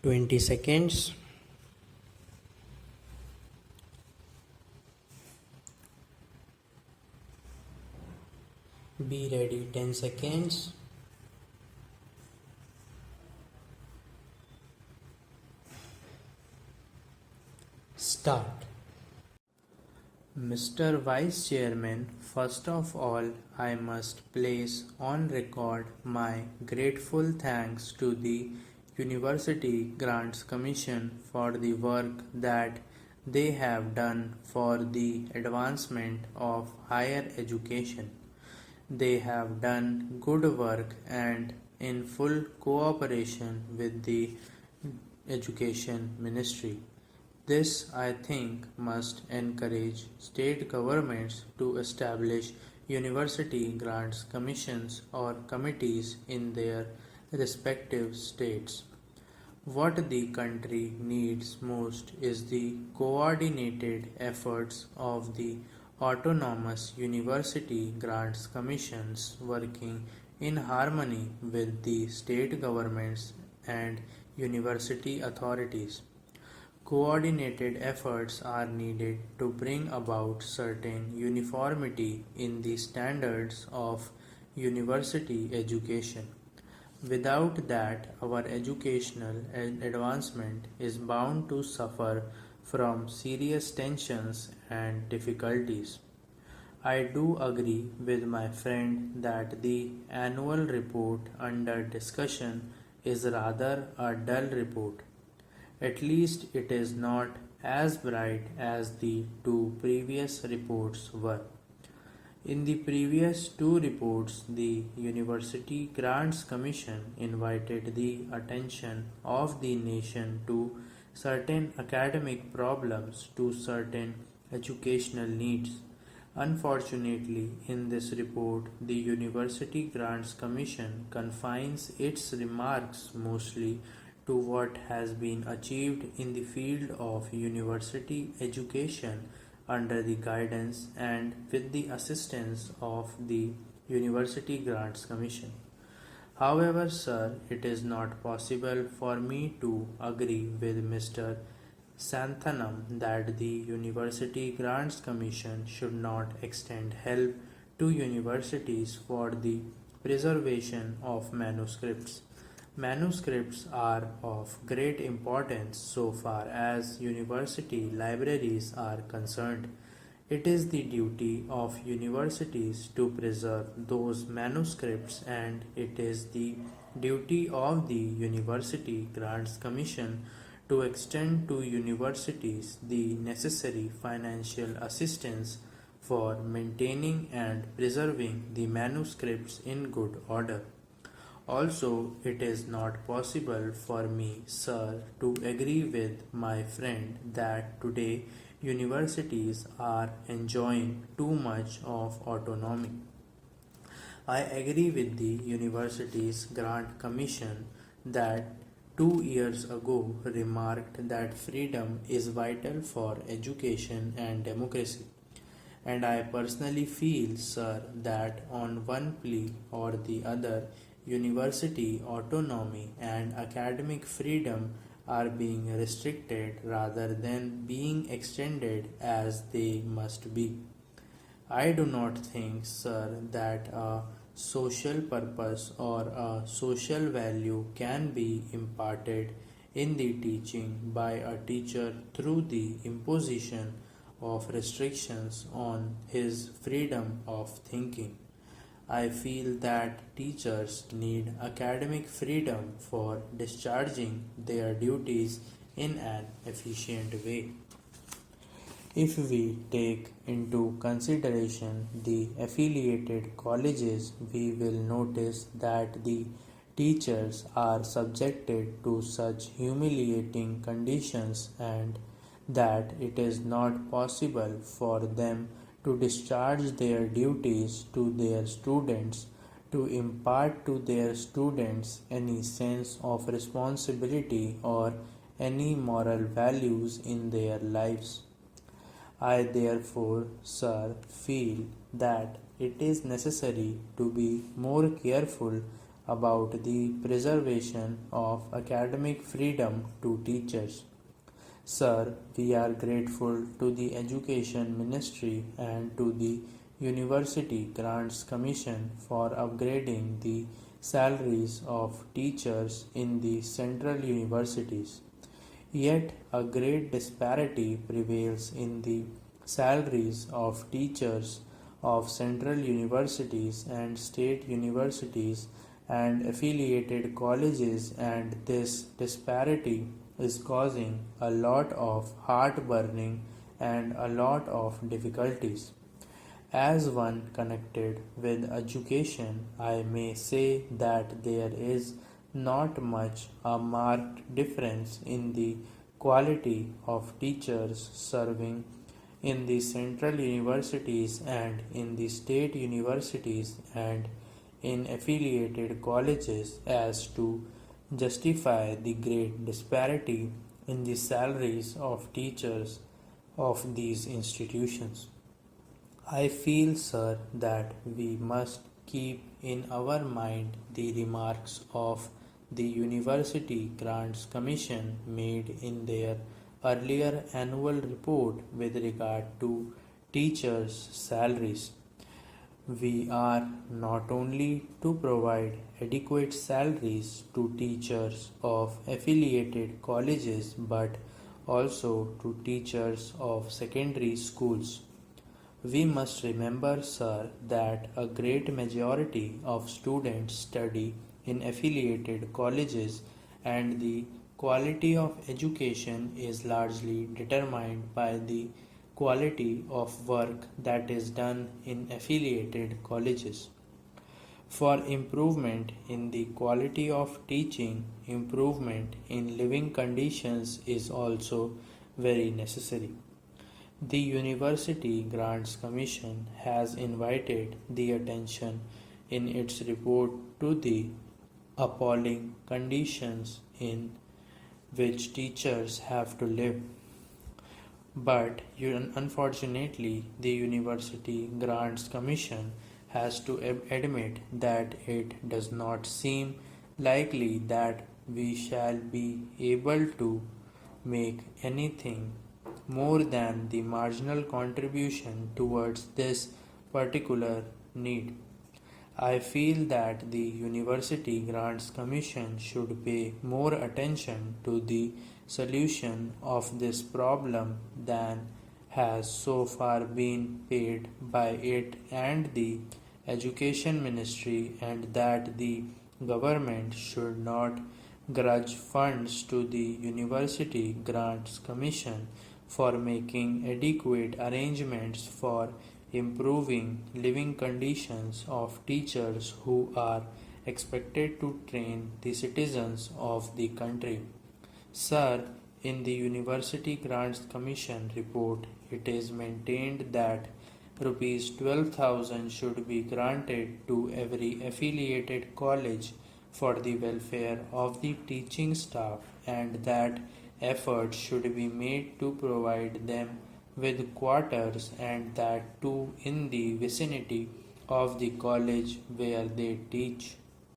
20 seconds. Be ready. 10 seconds. Start. Mr. Vice Chairman, first of all, I must place on record my grateful thanks to the University Grants Commission for the work that they have done for the advancement of higher education. They have done good work and in full cooperation with the Education Ministry. This, I think, must encourage state governments to establish university grants commissions or committees in their respective states. What the country needs most is the coordinated efforts of the autonomous university grants commissions working in harmony with the state governments and university authorities. Coordinated efforts are needed to bring about certain uniformity in the standards of university education. Without that, our educational advancement is bound to suffer from serious tensions and difficulties. I do agree with my friend that the annual report under discussion is rather a dull report. At least it is not as bright as the two previous reports were. In the previous two reports, the University Grants Commission invited the attention of the nation to certain academic problems, to certain educational needs. Unfortunately, in this report, the University Grants Commission confines its remarks mostly to what has been achieved in the field of university education under the guidance and with the assistance of the University Grants Commission. However, sir, it is not possible for me to agree with Mr. Santhanam that the University Grants Commission should not extend help to universities for the preservation of manuscripts. Manuscripts are of great importance so far as university libraries are concerned. It is the duty of universities to preserve those manuscripts, and it is the duty of the University Grants Commission to extend to universities the necessary financial assistance for maintaining and preserving the manuscripts in good order. Also, it is not possible for me, sir, to agree with my friend that today universities are enjoying too much of autonomy. I agree with the Universities Grant Commission that 2 years ago remarked that freedom is vital for education and democracy. And I personally feel, sir, that on one plea or the other, university autonomy and academic freedom are being restricted rather than being extended as they must be. I do not think, sir, that a social purpose or a social value can be imparted in the teaching by a teacher through the imposition of restrictions on his freedom of thinking. I feel that teachers need academic freedom for discharging their duties in an efficient way. If we take into consideration the affiliated colleges, we will notice that the teachers are subjected to such humiliating conditions and that it is not possible for them to discharge their duties to their students, to impart to their students any sense of responsibility or any moral values in their lives. I therefore, sir, feel that it is necessary to be more careful about the preservation of academic freedom to teachers. Sir, we are grateful to the Education Ministry and to the University Grants Commission for upgrading the salaries of teachers in the central universities. Yet a great disparity prevails in the salaries of teachers of central universities and state universities and affiliated colleges, and this disparity is causing a lot of heartburning and a lot of difficulties. As one connected with education, I may say that there is not much a marked difference in the quality of teachers serving in the central universities and in the state universities and in affiliated colleges as to justify the great disparity in the salaries of teachers of these institutions. I feel, sir, that we must keep in our mind the remarks of the University Grants Commission made in their earlier annual report with regard to teachers' salaries. We are not only to provide adequate salaries to teachers of affiliated colleges but also to teachers of secondary schools. We must remember, sir, that a great majority of students study in affiliated colleges, and the quality of education is largely determined by the quality of work that is done in affiliated colleges. For improvement in the quality of teaching, improvement in living conditions is also very necessary. The University Grants Commission has invited the attention in its report to the appalling conditions in which teachers have to live. But unfortunately, the University Grants Commission has to admit that it does not seem likely that we shall be able to make anything more than the marginal contribution towards this particular need. I feel that the University Grants Commission should pay more attention to the solution of this problem than has so far been paid by it and the Education Ministry, and that the government should not grudge funds to the University Grants Commission for making adequate arrangements for improving living conditions of teachers who are expected to train the citizens of the country. Sir, in the University Grants Commission report, it is maintained that Rs 12,000 should be granted to every affiliated college for the welfare of the teaching staff, and that efforts should be made to provide them with quarters, and that too in the vicinity of the college where they teach.